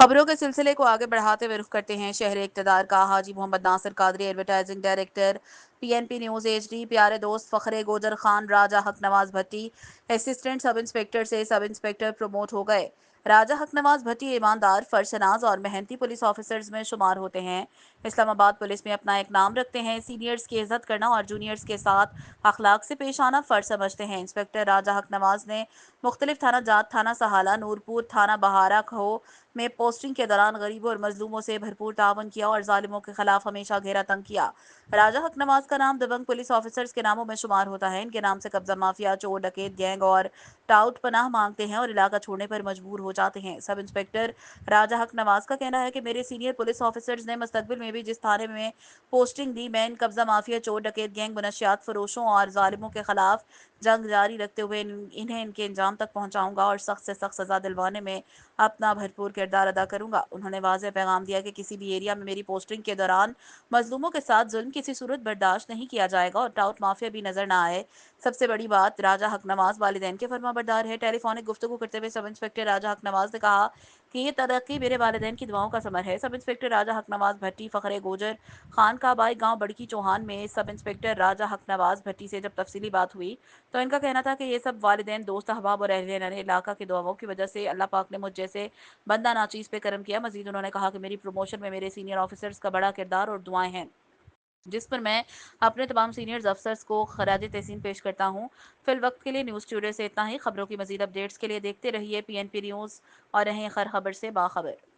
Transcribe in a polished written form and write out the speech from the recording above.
خبروں کے سلسلے کو آگے بڑھاتے ہوئے رخ کرتے ہیں شہر اقتدار کا۔ Haji Mohammad Nasir Qadri advertising director PNP news HD، پیارے دوست فخر گوجر خان راجہ حق نواز بھٹی اسسٹنٹ سب انسپکٹر سے سب انسپکٹر پروموٹ ہو گئے۔ راجہ حق نواز بھٹی ایماندار، فرشناز اور محنتی پولیس آفیسرز میں شمار ہوتے ہیں۔ اسلام آباد پولیس میں اپنا ایک نام رکھتے ہیں۔ سینئرز کی عزت کرنا اور جونیئرز کے ساتھ اخلاق سے پیش آنا فرض سمجھتے ہیں۔ انسپکٹر راجہ حق نواز نے مختلف تھانہ جات، تھانہ سہالہ، نورپور، تھانہ بہارہ کھو میں پوسٹنگ کے دوران غریبوں اور مظلوموں سے بھرپور تعاون کیا اور ظالموں کے خلاف ہمیشہ گھیرا تنگ کیا۔ راجہ حق نواز کا نام دبنگ پولیس آفیسرز کے ناموں میں شمار ہوتا ہے۔ ان کے نام سے قبضہ مافیا، چور ڈکیت گینگ اور ٹاؤٹ پناہ مانگتے ہیں اور علاقہ چھوڑنے پر مجبور ہو جاتے ہیں۔ سب انسپکٹر راجہ حق نواز کا کہنا ہے کہ میرے سینئر پولیس آفیسرز نے مستقبل میں بھی جس تھانے میں پوسٹنگ دی، میں ان قبضہ مافیا، چور ڈکیت گینگ، منشیات فروشوں اور ظالموں کے خلاف جنگ جاری رکھتے ہوئے انہیں ان کے انجام تک پہنچاؤں گا اور سخت سے سخت سزا دلوانے میں اپنا بھرپور کردار ادا کروں گا۔ انہوں نے واضح پیغام دیا کہ کسی بھی ایریا میں میری پوسٹنگ کے دوران مظلوموں کے ساتھ ظلم کسی صورت برداشت نہیں کیا جائے گا اور ٹاؤٹ مافیا بھی نظر نہ آئے۔ سب سے بڑی بات، راجہ حق نواز والدین کے فرما بردار ہے۔ ٹیلی فونک گفتگو کرتے ہوئے سب انسپکٹر راجہ حق نواز نے کہا کہ یہ ترقی میرے والدین کی دعاؤں کا ثمر ہے۔ سب انسپکٹر راجہ حق نواز بھٹی فخر گوجر خان کا آبائی گاؤں بڑکی چوہان میں سب انسپکٹر راجہ حق نواز بھٹی سے جب تفصیلی بات ہوئی تو ان کا کہنا تھا کہ یہ سب والدین، دوست احباب اور اہل علاقہ کی دعاؤں کی وجہ سے اللہ پاک نے مجھ جیسے بندہ ناچیز پہ کرم کیا۔ مزید انہوں نے کہا کہ میری پروموشن میں میرے سینئر آفیسرز کا بڑا کردار اور دعائیں ہیں، جس پر میں اپنے تمام سینئرز افسرز کو خراج تحسین پیش کرتا ہوں۔ فی الوقت کے لیے نیوز اسٹوڈیو سے اتنا ہی۔ خبروں کی مزید اپڈیٹس کے لیے دیکھتے رہیے PNP نیوز اور رہیں خیر خبر سے باخبر۔